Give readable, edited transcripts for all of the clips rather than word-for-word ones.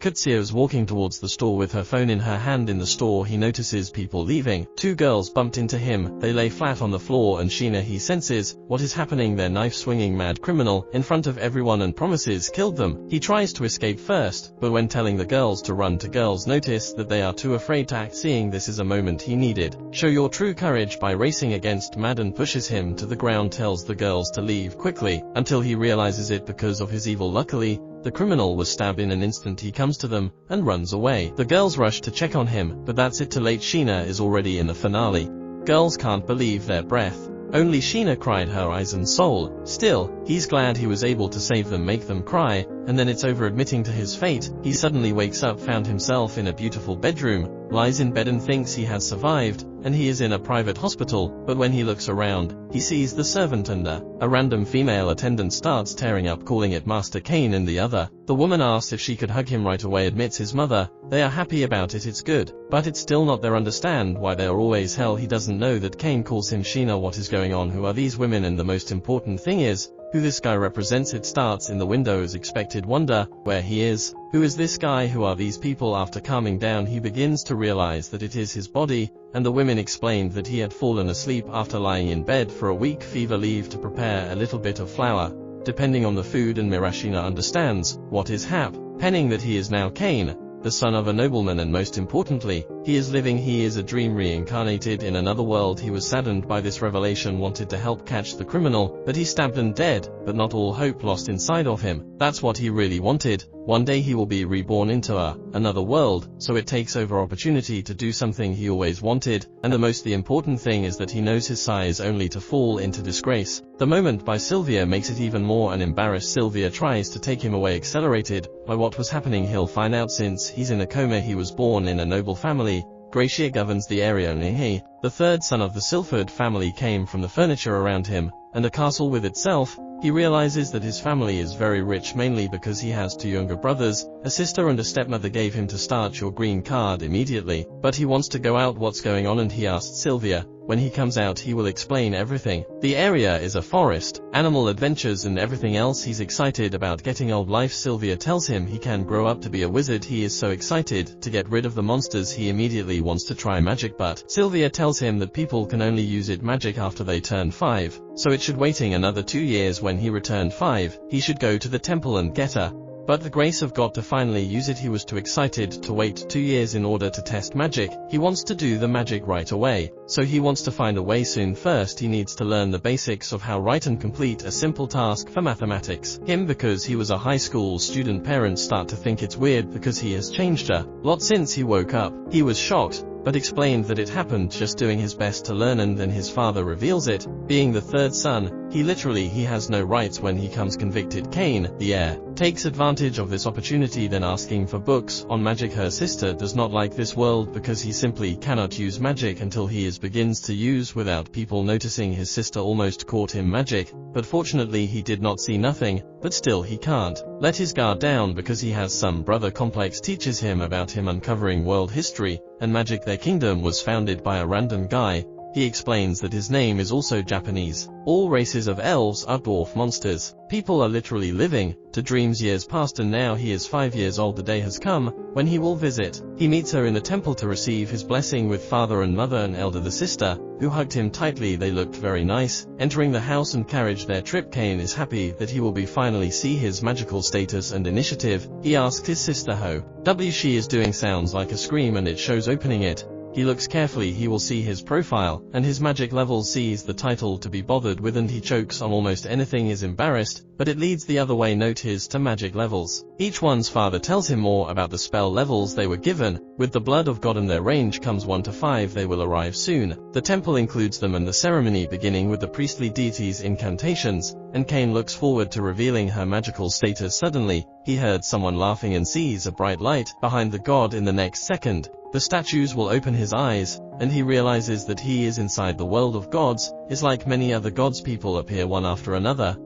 Kutsuya is walking towards the store with her phone in her hand. In the store he notices people leaving. Two girls bumped into him, they lay flat on the floor, and Sheena he senses what is happening. Their knife-swinging mad criminal in front of everyone and promises killed them. He tries to escape first, but when telling the girls to run, girls notice that they are too afraid to act. Seeing this is a moment he needed. Show your true courage by racing against Madden pushes him to the ground, tells the girls to leave quickly, until he realizes it because of his evil. Luckily, the criminal was stabbed in an instant. He comes to them and runs away. The girls rush to check on him, but that's it, too late. Sheena is already in the finale. Girls can't believe their breath. Only Sheena cried her eyes and soul. Still, he's glad he was able to save them, make them cry, and then it's over. Admitting to his fate, he suddenly wakes up, found himself in a beautiful bedroom, lies in bed and thinks he has survived, and he is in a private hospital. But when he looks around, he sees the servant and a random female attendant starts tearing up, calling it Master Kane in the other. The woman asks if she could hug him right away, admits his mother. They are happy about it, it's good, but it's still not there. Understand why they are always hell. He doesn't know that Kane calls him Sheena. What is going on? Who are these women? And the most important thing is, who this guy represents. It starts in the windows. Expected wonder where he is. Who is this guy? Who are these people? After calming down, he begins to realize that it is his body, and the women explained that he had fallen asleep after lying in bed for a week. Fever leave to prepare a little bit of flour, depending on the food, and Mirashina understands what is happening, that he is now Kane, the son of a nobleman, and most importantly, he is living. He is a dream, reincarnated in another world. He was saddened by this revelation, wanted to help catch the criminal, but he stabbed and dead, but not all hope lost inside of him. That's what he really wanted. One day he will be reborn into another world, so it takes over opportunity to do something he always wanted, and the important thing is that he knows his size only to fall into disgrace. The moment by Sylvia makes it even more. An embarrassed Sylvia tries to take him away, accelerated by what was happening. He'll find out since he's in a coma. He was born in a noble family. Gracia governs the area, and he, the third son of the Silford family, came from the furniture around him, and a castle with itself. He realizes that his family is very rich, mainly because he has two younger brothers, a sister and a stepmother. Gave him to start your green card immediately, but he wants to go out. What's going on? And he asked Sylvia. When he comes out, he will explain everything. The area is a forest, animal adventures and everything else. He's excited about getting old life. Sylvia tells him he can grow up to be a wizard. He is so excited to get rid of the monsters. He immediately wants to try magic, but Sylvia tells him that people can only use it magic after they turn 5, so it should waiting another 2 years. When he returned 5, he should go to the temple and get but the grace of God to finally use it. He was too excited to wait 2 years in order to test magic. He wants to do the magic right away, so he wants to find a way soon. First he needs to learn the basics of how write and complete a simple task for mathematics. Because he was a high school student, parents start to think it's weird because he has changed a lot since he woke up. He was shocked, but explained that it happened just doing his best to learn, and then his father reveals it. Being the third son, he has no rights. When he comes convicted, Kane, the heir, takes advantage of this opportunity, then asking for books on magic. Her sister does not like this world because he simply cannot use magic until he begins to use without people noticing. His sister almost caught him magic, but fortunately he did not see nothing, but still he can't let his guard down because he has some brother complex. Teaches him about him uncovering world history and magic. Their kingdom was founded by a random guy. He explains that his name is also Japanese. All races of elves are dwarf monsters. People are literally living to dreams. Years passed and now he is 5 years old. The day has come when he will visit. He meets her in the temple to receive his blessing with father and mother and elder the sister, who hugged him tightly. They looked very nice. Entering the house and carriage their trip, Kane is happy that he will be finally see his magical status and initiative. He asked his sister how she is doing. Sounds like a scream and it shows opening it. He looks carefully. He will see his profile, and his magic level. Sees the title to be bothered with, and he chokes on almost anything. Is embarrassed, but it leads the other way. Note his to magic levels. Each one's father tells him more about the spell levels they were given. With the blood of God and their range comes 1 to 5. They will arrive soon. The temple includes them and the ceremony beginning with the priestly deities' incantations, and Kane looks forward to revealing her magical status. Suddenly, he heard someone laughing and sees a bright light behind the god. In the next second, the statues will open his eyes, and he realizes that he is inside the world of gods. Is like many other gods, people appear one after another.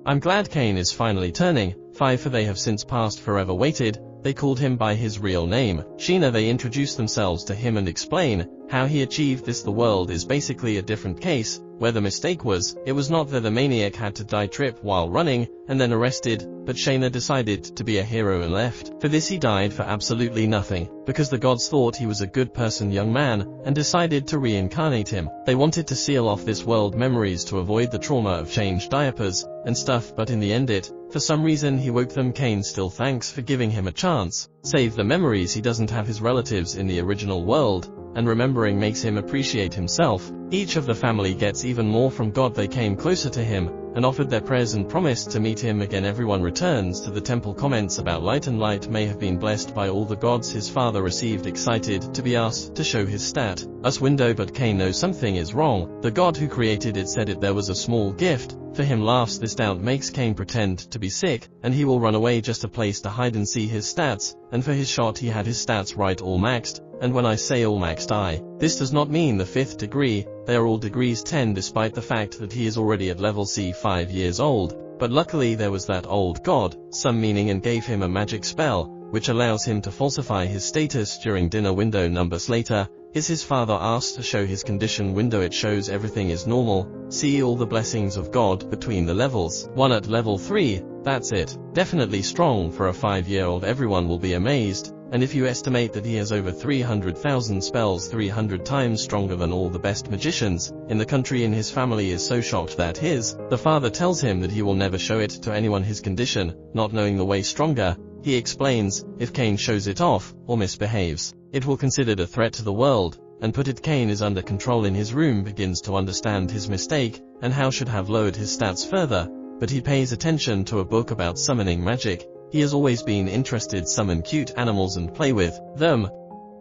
I'm glad Kane is finally turning 5, for they have since passed forever waited. They called him by his real name, Sheena. They introduce themselves to him and explain how he achieved this. The world is basically a different case Where the mistake was, it was not that the maniac had to die trip while running, and then arrested, but Shayna decided to be a hero and left. For this he died for absolutely nothing, because the gods thought he was a good person young man, and decided to reincarnate him. They wanted to seal off this world memories to avoid the trauma of changed diapers and stuff, but in the end for some reason he woke them. Kane still thanks for giving him a chance. Save the memories, he doesn't have his relatives in the original world, and remembering makes him appreciate himself. Each of the family gets even more from God. They came closer to him and offered their prayers and promised to meet him again. Everyone returns to the temple. Comments about Light, and Light may have been blessed by all the gods. His father received excited to be asked to show his stat us window, but Kane knows something is wrong. The god who created it said there was a small gift for him. Laughs. This doubt makes Kane pretend to be sick, and he will run away, just a place to hide and see his stats. And for his shot he had his stats right, all maxed. And when I say all maxed, this does not mean the 5th degree, they are all degrees 10, despite the fact that he is already at level C 5 years old. But luckily there was that old god, some meaning, and gave him a magic spell, which allows him to falsify his status during dinner. Window numbers. Later, is his father asked to show his condition window. It shows everything is normal. See all the blessings of God between the levels. 1 at level 3, that's it. Definitely strong for a 5-year-old. Everyone will be amazed. And if you estimate that he has over 300,000 spells, 300 times stronger than all the best magicians in the country, and his family is so shocked that the father tells him that he will never show it to anyone. His condition, not knowing the way stronger, he explains, if Kane shows it off or misbehaves, it will considered a threat to the world, and put it. Kane is under control in his room, begins to understand his mistake, and how should have lowered his stats further, but he pays attention to a book about summoning magic. He has always been interested, summon cute animals and play with them.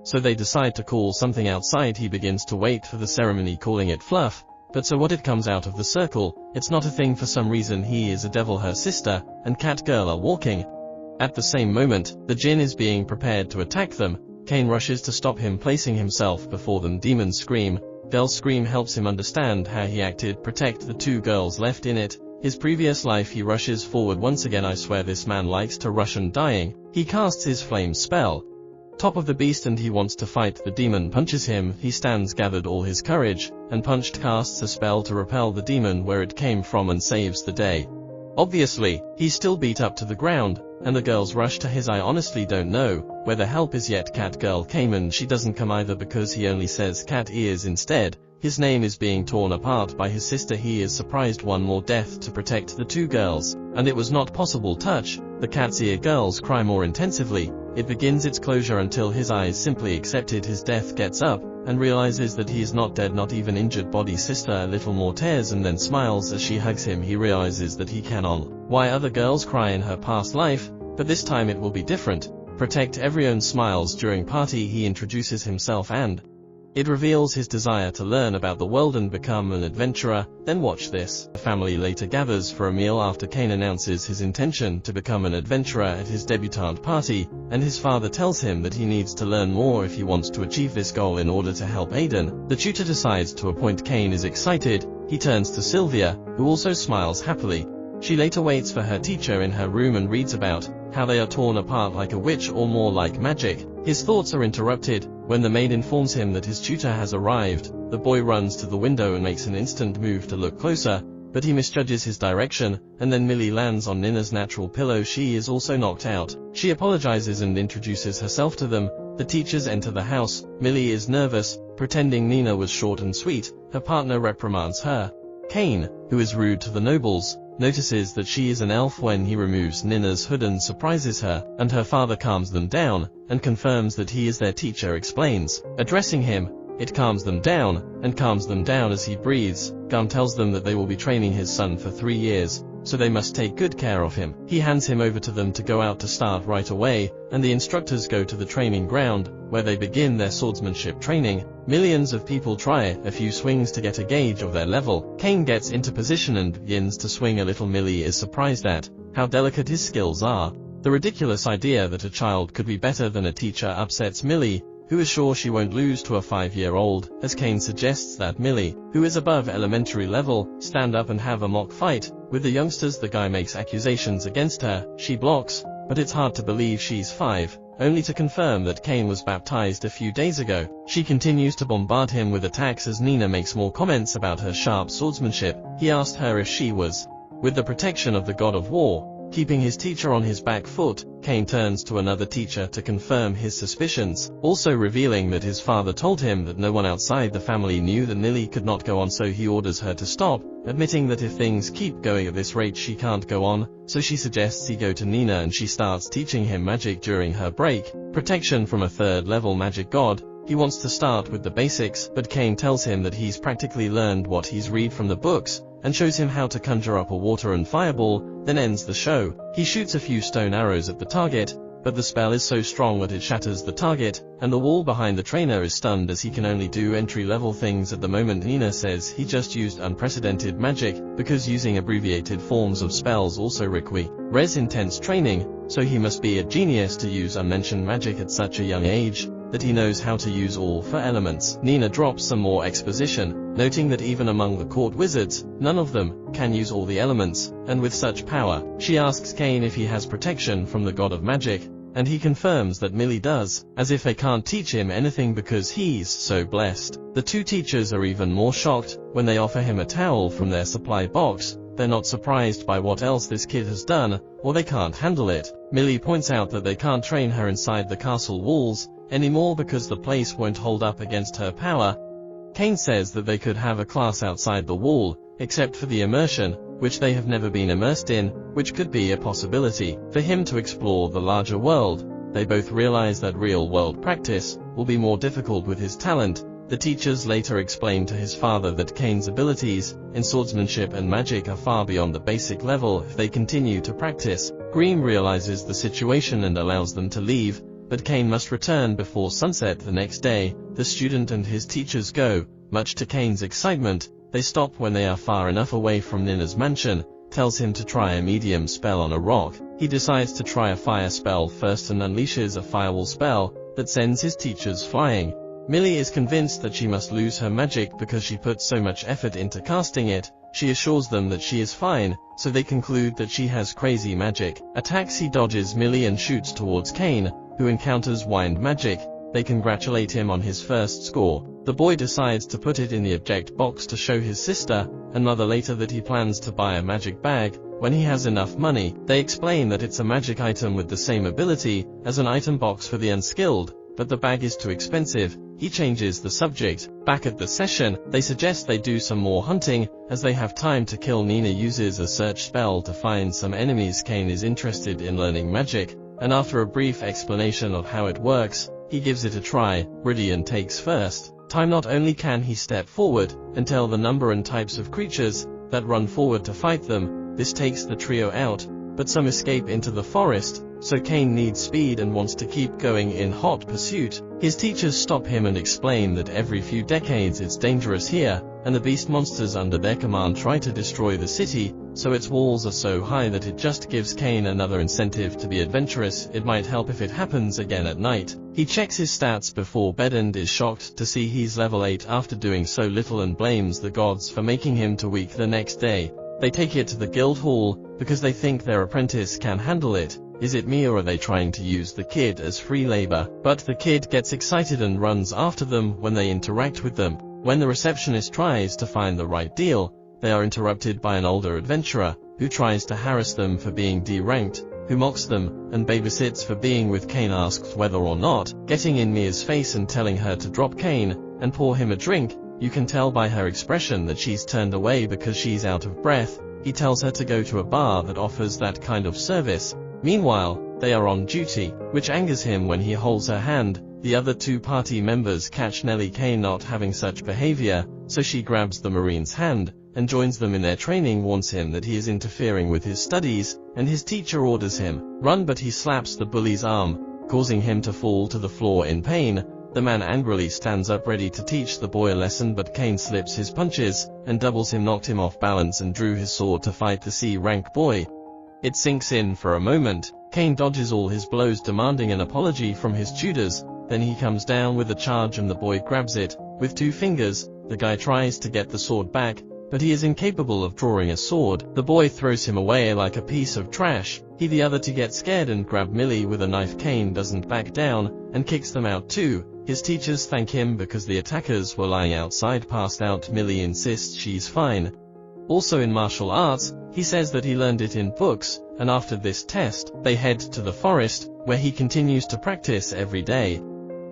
So they decide to call something outside. He begins to wait for the ceremony, calling it fluff, but so what, it comes out of the circle. It's not a thing for some reason. He is a devil. Her sister and cat girl are walking. At the same moment, the djinn is being prepared to attack them. Kane rushes to stop him, placing himself before them. Demons scream. Dell's scream helps him understand how he acted. Protect the 2 girls left in his previous life. He rushes forward once again. I swear this man likes to rush and dying. He casts his flame spell, top of the beast, and he wants to fight. The demon punches him. He stands, gathered all his courage, and punched, casts a spell to repel the demon where it came from, and saves the day. Obviously, he's still beat up to the ground, and the girls rush to his. I honestly don't know where the help is yet. Cat girl came, and she doesn't come either, because he only says cat ears instead. His name is being torn apart by his sister. He is surprised. One more death to protect the 2 girls, and it was not possible. Touch. The cat's ear. Girls cry more intensively. It begins its closure until his eyes simply accepted his death. Gets up and realizes that he is not dead, not even injured. Body. Sister a little more tears and then smiles as she hugs him. He realizes that he cannot. Why other girls cry in her past life, but this time it will be different. Protect everyone. Smiles. During party he introduces himself, and it reveals his desire to learn about the world and become an adventurer. Then watch this. The family later gathers for a meal after Kane announces his intention to become an adventurer at his debutante party, and his father tells him that he needs to learn more if he wants to achieve this goal in order to help Aiden. The tutor decides to appoint. Kane is excited. He turns to Sylvia, who also smiles happily. She later waits for her teacher in her room and reads about how they are torn apart like a witch, or more like magic. His thoughts are interrupted when the maid informs him that his tutor has arrived. The boy runs to the window and makes an instant move to look closer, but he misjudges his direction, and then Millie lands on Nina's natural pillow. She is also knocked out. She apologizes and introduces herself to them. The teachers enter the house. Millie is nervous, pretending Nina was short and sweet. Her partner reprimands her. Kane, who is rude to the nobles, notices that she is an elf when he removes Nina's hood and surprises her, and her father calms them down, and confirms that he is their teacher. Explains, addressing him, it calms them down, and calms them down as he breathes. Gum tells them that they will be training his son for 3 years, so they must take good care of him. He hands him over to them to go out to start right away, and the instructors go to the training ground, where they begin their swordsmanship training. Millions of people try a few swings to get a gauge of their level. Kane gets into position and begins to swing a little. Millie is surprised at how delicate his skills are. The ridiculous idea that a child could be better than a teacher upsets Millie, who is sure she won't lose to a 5-year-old, as Kane suggests that Millie, who is above elementary level, stand up and have a mock fight with the youngsters. The guy makes accusations against her. She blocks, but it's hard to believe she's 5. only to confirm that Kane was baptized a few days ago. She continues to bombard him with attacks as Nina makes more comments about her sharp swordsmanship. He asked her if she was with the protection of the god of war. Keeping his teacher on his back foot, Kane turns to another teacher to confirm his suspicions, also revealing that his father told him that no one outside the family knew that Millie could not go on, so he orders her to stop, admitting that if things keep going at this rate she can't go on, so she suggests he go to Nina and she starts teaching him magic during her break, protection from a third-level magic god. He wants to start with the basics, but Kane tells him that he's practically learned what he's read from the books, and shows him how to conjure up a water and fireball, then ends the show. He shoots a few stone arrows at the target, but the spell is so strong that it shatters the target, and the wall behind the trainer is stunned as he can only do entry-level things at the moment. Nina says he just used unprecedented magic, because using abbreviated forms of spells also requires intense training, so he must be a genius to use unmentioned magic at such a young age, that he knows how to use all 4 elements. Nina drops some more exposition, noting that even among the court wizards, none of them can use all the elements, and with such power, she asks Kane if he has protection from the god of magic, and he confirms that Millie does, as if they can't teach him anything because he's so blessed. The 2 teachers are even more shocked when they offer him a towel from their supply box. They're not surprised by what else this kid has done, or they can't handle it. Millie points out that they can't train her inside the castle walls anymore because the place won't hold up against her power. Kane says that they could have a class outside the wall, except for the immersion, which they have never been immersed in, which could be a possibility for him to explore the larger world. They both realize that real-world practice will be more difficult with his talent. The teachers later explain to his father that Kane's abilities in swordsmanship and magic are far beyond the basic level if they continue to practice. Green realizes the situation and allows them to leave, but Kane must return before sunset the next day. The student and his teachers go. Much to Kane's excitement, they stop when they are far enough away from Nina's mansion, tells him to try a medium spell on a rock. He decides to try a fire spell first and unleashes a firewall spell that sends his teachers flying. Millie is convinced that she must lose her magic because she put so much effort into casting it. She assures them that she is fine, so they conclude that she has crazy magic. Attacks he dodges Millie and shoots towards Kane, who encounters wind magic. They congratulate him on his first score. The boy decides to put it in the object box to show his sister and mother later that he plans to buy a magic bag when he has enough money. They explain that it's a magic item with the same ability as an item box for the unskilled, but the bag is too expensive. He changes the subject. Back at the session, they suggest they do some more hunting, as they have time to kill. Nina uses a search spell to find some enemies. Kane is interested in learning magic, and after a brief explanation of how it works, he gives it a try. Ridian takes first time. Not only can he step forward and tell the number and types of creatures that run forward to fight them, this takes the trio out, but some escape into the forest, so Kane needs speed and wants to keep going in hot pursuit. His teachers stop him and explain that every few decades it's dangerous here, and the beast monsters under their command try to destroy the city, so its walls are so high that it just gives Kane another incentive to be adventurous. It might help if it happens again at night. He checks his stats before bed and is shocked to see he's level 8 after doing so little and blames the gods for making him too weak the next day. They take it to the guild hall, because they think their apprentice can handle it. Is it me, or are they trying to use the kid as free labor? But the kid gets excited and runs after them when they interact with them. When the receptionist tries to find the right deal, they are interrupted by an older adventurer, who tries to harass them for being D-ranked, who mocks them, and babysits for being with Kane. Asks whether or not getting in Mia's face and telling her to drop Kane and pour him a drink. You can tell by her expression that she's turned away because she's out of breath. He tells her to go to a bar that offers that kind of service. Meanwhile, they are on duty, which angers him when he holds her hand. The other 2 party members catch Nellie Kane not having such behavior, so she grabs the Marine's hand and joins them in their training, warns him that he is interfering with his studies, and his teacher orders him run, but he slaps the bully's arm, causing him to fall to the floor in pain. The man angrily stands up ready to teach the boy a lesson, but Kane slips his punches and doubles him, knocked him off balance and drew his sword to fight the C-rank boy. It sinks in for a moment. Kane dodges all his blows, demanding an apology from his tutors. Then he comes down with a charge and the boy grabs it with 2 fingers. The guy tries to get the sword back, but he is incapable of drawing a sword. The boy throws him away like a piece of trash. He the other to get scared and grab Millie with a knife. Kane doesn't back down, and kicks them out too. His teachers thank him because the attackers were lying outside passed out. Millie insists she's fine. Also in martial arts, he says that he learned it in books, and after this test, they head to the forest, where he continues to practice every day.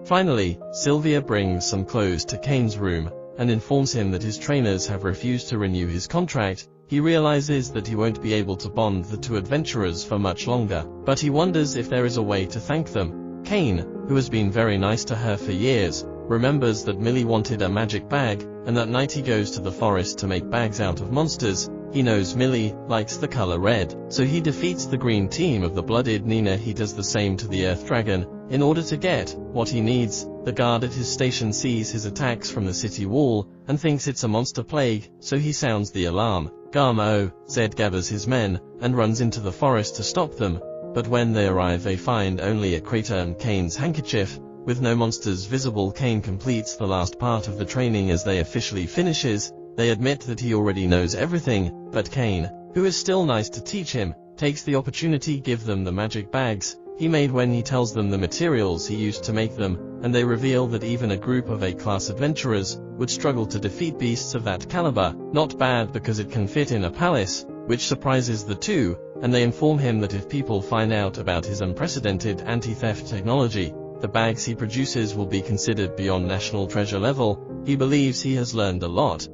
Finally, Sylvia brings some clothes to Kane's room, and informs him that his trainers have refused to renew his contract. He realizes that he won't be able to bond the two adventurers for much longer, but he wonders if there is a way to thank them. Kane, who has been very nice to her for years, remembers that Millie wanted a magic bag, and that night he goes to the forest to make bags out of monsters. He knows Millie likes the color red, so he defeats the green team of the blooded Nina. He does the same to the Earth Dragon, in order to get what he needs. The guard at his station sees his attacks from the city wall, and thinks it's a monster plague, so he sounds the alarm. Garmo Zed gathers his men, and runs into the forest to stop them, but when they arrive they find only a crater and Kane's handkerchief. With no monsters visible, Kane completes the last part of the training. As they officially finishes, they admit that he already knows everything, but Kane, who is still nice to teach him, takes the opportunity to give them the magic bags he made when he tells them the materials he used to make them, and they reveal that even a group of A-class adventurers would struggle to defeat beasts of that caliber. Not bad because it can fit in a palace, which surprises the two, and they inform him that if people find out about his unprecedented anti-theft technology, the bags he produces will be considered beyond national treasure level. He believes he has learned a lot.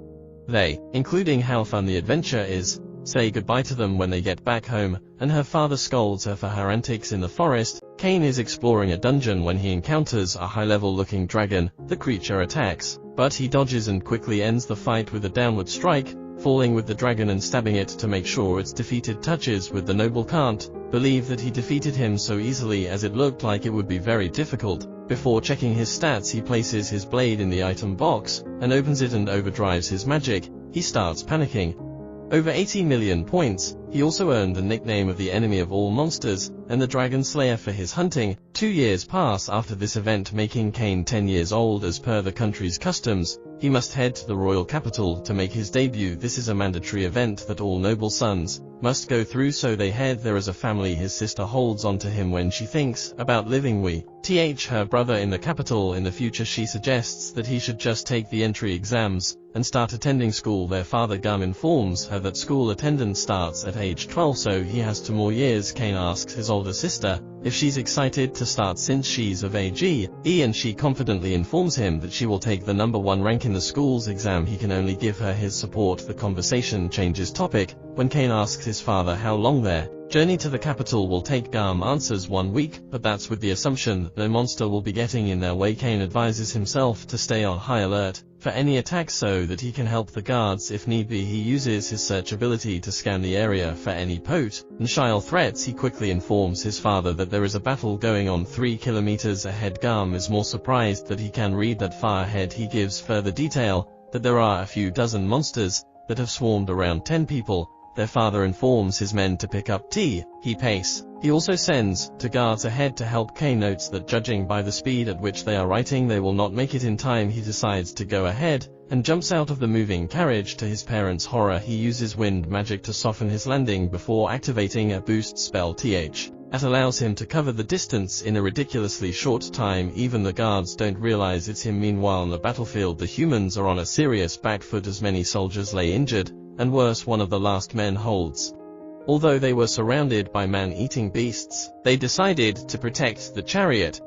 They, including how fun the adventure is, say goodbye to them when they get back home, and her father scolds her for her antics in the forest. Kane is exploring a dungeon when he encounters a high-level looking dragon. The creature attacks, but he dodges and quickly ends the fight with a downward strike, falling with the dragon and stabbing it to make sure it's defeated. Touches with the noble can't believe that he defeated him so easily, as it looked like it would be very difficult. Before checking his stats, he places his blade in the item box, and opens it and overdrives his magic. He starts panicking. Over 80 million points. He also earned the nickname of the enemy of all monsters, and the Dragon Slayer for his hunting. 2 years pass after this event, making Kane 10 years old. As per the country's customs, he must head to the royal capital to make his debut. This is a mandatory event that all noble sons must go through, so they head there as a family. His sister holds on to him when she thinks about living with her brother in the capital in the future. She suggests that he should just take the entry exams and start attending school. Their father Gum informs her that school attendance starts at age 12, so he has 2 more years. Kane asks his older sister if she's excited to start since she's of age, and she confidently informs him that she will take the #1 rank in the school's exam. He can only give her his support. The conversation changes topic when Kane asks his father how long their journey to the capital will take. Gum answers 1 week, but that's with the assumption that no monster will be getting in their way. Kane advises himself to stay on high alert for any attacks so that he can help the guards if need be. He uses his search ability to scan the area for any potential threats. He quickly informs his father that there is a battle going on 3 kilometers ahead. Gum is more surprised that he can read that far ahead. He gives further detail that there are a few dozen monsters that have swarmed around 10 people. Their father informs his men to pick up tea. He pace. He also sends 2 guards ahead to help. Kane notes that judging by the speed at which they are writing, they will not make it in time. He decides to go ahead and jumps out of the moving carriage. To his parents' horror, he uses wind magic to soften his landing before activating a boost spell that allows him to cover the distance in a ridiculously short time. Even the guards don't realize it's him. Meanwhile, on the battlefield, the humans are on a serious back foot as many soldiers lay injured, and worse, one of the last men holds. Although they were surrounded by man-eating beasts, they decided to protect the chariot.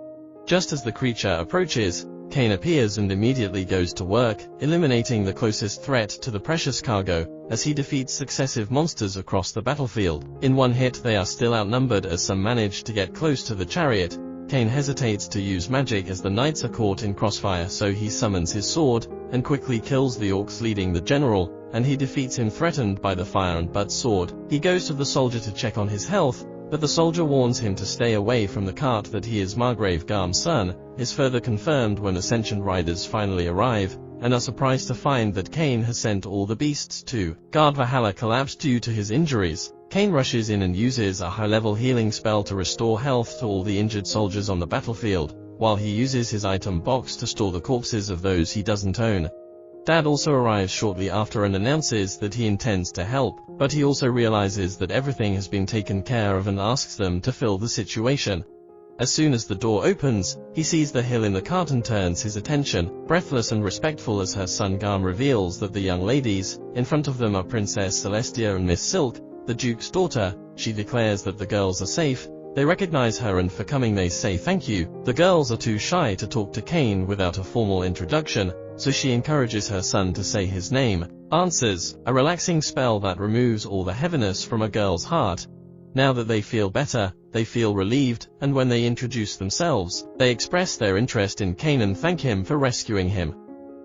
Just as the creature approaches, Kane appears and immediately goes to work, eliminating the closest threat to the precious cargo, as he defeats successive monsters across the battlefield. In one hit they are still outnumbered as some manage to get close to the chariot. Kane hesitates to use magic as the knights are caught in crossfire, so he summons his sword and quickly kills the orcs leading the general, and he defeats him threatened by the fire and butt sword. He goes to the soldier to check on his health, but the soldier warns him to stay away from the cart, that he is Margrave Garm's son. Is further confirmed when Ascension riders finally arrive, and are surprised to find that Kane has sent all the beasts to guard Valhalla collapsed due to his injuries. Kane rushes in and uses a high-level healing spell to restore health to all the injured soldiers on the battlefield, while he uses his item box to store the corpses of those he doesn't own. Dad also arrives shortly after and announces that he intends to help, but he also realizes that everything has been taken care of and asks them to fill the situation. As soon as the door opens, he sees the hill in the cart and turns his attention, breathless and respectful, as her son Garm reveals that the young ladies in front of them are Princess Celestia and Miss Silk, the Duke's daughter. She declares that the girls are safe. They recognize her, and for coming they say thank you. The girls are too shy to talk to Kane without a formal introduction, so she encourages her son to say his name. Answers, a relaxing spell that removes all the heaviness from a girl's heart. Now that they feel better, they feel relieved, and when they introduce themselves, they express their interest in Kane and thank him for rescuing him.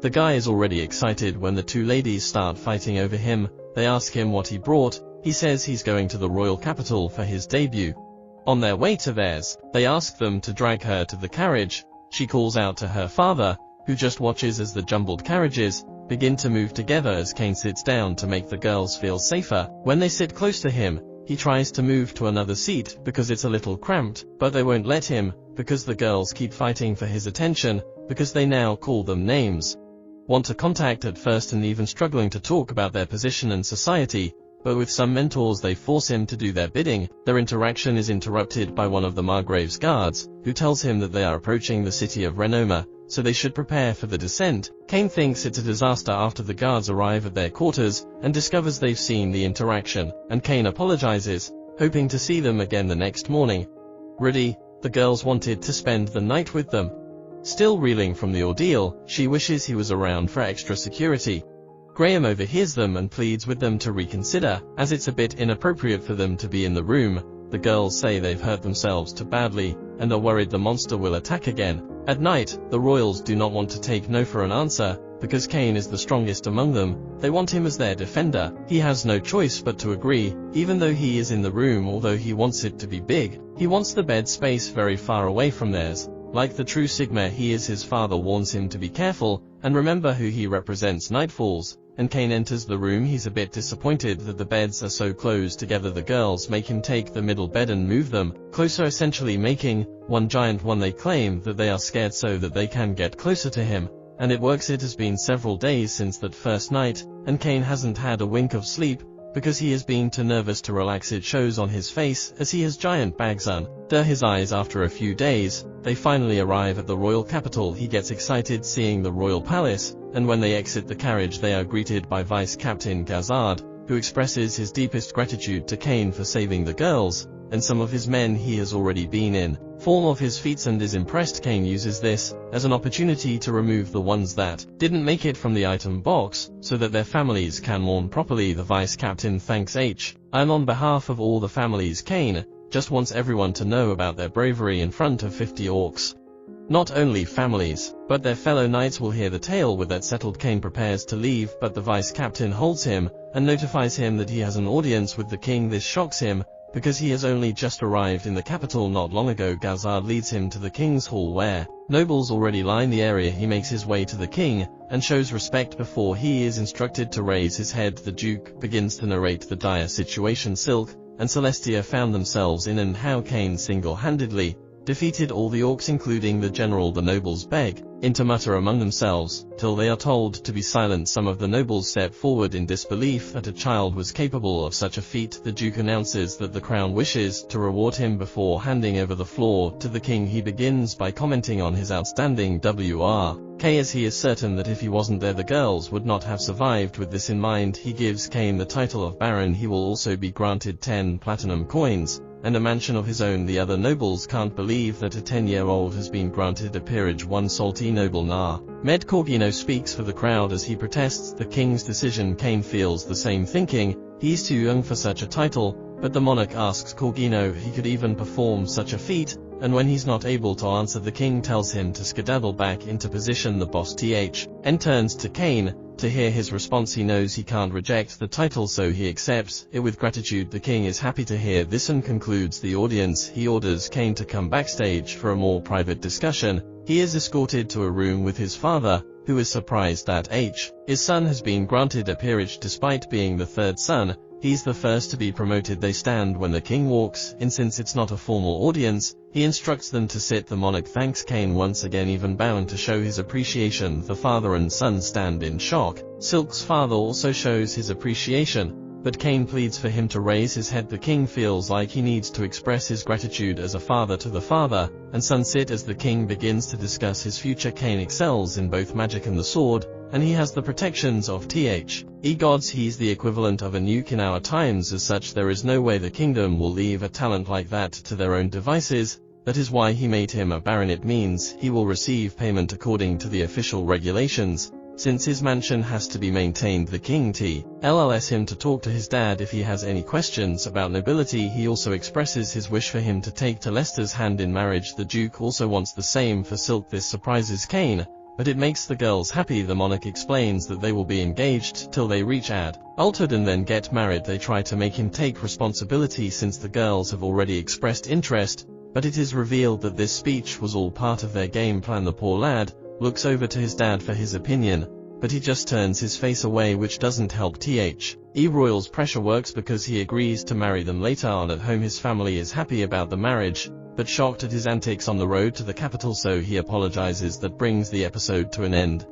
The guy is already excited when the two ladies start fighting over him. They ask him what he brought. He says he's going to the royal capital for his debut. On their way to theirs, they ask them to drag her to the carriage. She calls out to her father, who just watches as the jumbled carriages begin to move together as Kane sits down to make the girls feel safer. When they sit close to him, he tries to move to another seat because it's a little cramped, but they won't let him, because the girls keep fighting for his attention, because they now call them names. Want to contact at first and even struggling to talk about their position and society, but with some mentors they force him to do their bidding. Their interaction is interrupted by one of the Margrave's guards, who tells him that they are approaching the city of Renoma, so they should prepare for the descent. Kane thinks it's a disaster after the guards arrive at their quarters, and discovers they've seen the interaction, and Kane apologizes, hoping to see them again the next morning. Rudy, the girls wanted to spend the night with them. Still reeling from the ordeal, she wishes he was around for extra security. Graham overhears them and pleads with them to reconsider, as it's a bit inappropriate for them to be in the room. The girls say they've hurt themselves too badly, and are worried the monster will attack again. At night, the royals do not want to take no for an answer, because Kane is the strongest among them. They want him as their defender. He has no choice but to agree, even though he is in the room. Although he wants it to be big, he wants the bed space very far away from theirs. Like the true Sigma he is, his father warns him to be careful, and remember who he represents. Night falls, and Kane enters the room. He's a bit disappointed that the beds are so close together. The girls make him take the middle bed and move them closer, essentially making one giant one. They claim that they are scared so that they can get closer to him, and it works. It has been several days since that first night, and Kane hasn't had a wink of sleep, because he is being too nervous to relax. It shows on his face as he has giant bags under his eyes. After a few days, they finally arrive at the royal capital. He gets excited seeing the royal palace, and when they exit the carriage they are greeted by Vice Captain Gazard, who expresses his deepest gratitude to Kane for saving the girls, and some of his men he has already been in form of his feats and is impressed. Kane uses this as an opportunity to remove the ones that didn't make it from the item box, so that their families can mourn properly. The Vice Captain thanks H, and on behalf of all the families, Kane just wants everyone to know about their bravery in front of 50 orcs. Not only families, but their fellow knights will hear the tale. With that settled, Kane prepares to leave, but the Vice Captain holds him and notifies him that he has an audience with the king. This shocks him, because he has only just arrived in the capital not long ago. Gazard leads him to the king's hall where nobles already line the area. He makes his way to the king and shows respect before he is instructed to raise his head. The Duke begins to narrate the dire situation Silk and Celestia found themselves in, and how Kane single-handedly defeated all the orcs including the general. The nobles beg to mutter among themselves, till they are told to be silent. Some of the nobles step forward in disbelief that a child was capable of such a feat. The Duke announces that the crown wishes to reward him before handing over the floor to the king. He begins by commenting on his outstanding work, as he is certain that if he wasn't there the girls would not have survived. With this in mind, he gives Kane the title of Baron. He will also be granted 10 platinum coins and a mansion of his own. The other nobles can't believe that a 10-year-old has been granted a peerage. One salty noble Med Corgino speaks for the crowd as he protests the king's decision. Kane feels the same, thinking he's too young for such a title, but the monarch asks Corgino if he could even perform such a feat, and when he's not able to answer, the king tells him to skedaddle back into position. The boss and turns to Kane to hear his response. He knows he can't reject the title, so he accepts it with gratitude. The king is happy to hear this and concludes the audience. He orders Kane to come backstage for a more private discussion. He is escorted to a room with his father, who is surprised that his son has been granted a peerage despite being the third son. He's the first to be promoted. They stand when the king walks in. Since it's not a formal audience, He instructs them to sit. The monarch thanks Kane once again, even bowing to show his appreciation. The father and son stand in shock. Silk's father also shows his appreciation, but Kane pleads for him to raise his head. The king feels like he needs to express his gratitude as a father to the father and son sit. As the king begins to discuss his future, Kane excels in both magic and the sword, and he has the protections of the gods. He's the equivalent of a nuke in our times. As such, there is no way the kingdom will leave a talent like that to their own devices. That is why he made him a baron. It means he will receive payment according to the official regulations. Since his mansion has to be maintained, the king tells him to talk to his dad if he has any questions about nobility. He also expresses his wish for him to take to Lester's hand in marriage. The duke also wants the same for Silk. This surprises Kane, but it makes the girls happy. The monarch explains that they will be engaged till they reach adulthood and then get married. They try to make him take responsibility since the girls have already expressed interest, but it is revealed that this speech was all part of their game plan. The poor lad looks over to his dad for his opinion, but he just turns his face away, which doesn't help Royal's pressure works because he agrees to marry them. Later on at home, his family is happy about the marriage, but shocked at his antics on the road to the capital, so he apologizes. That brings the episode to an end.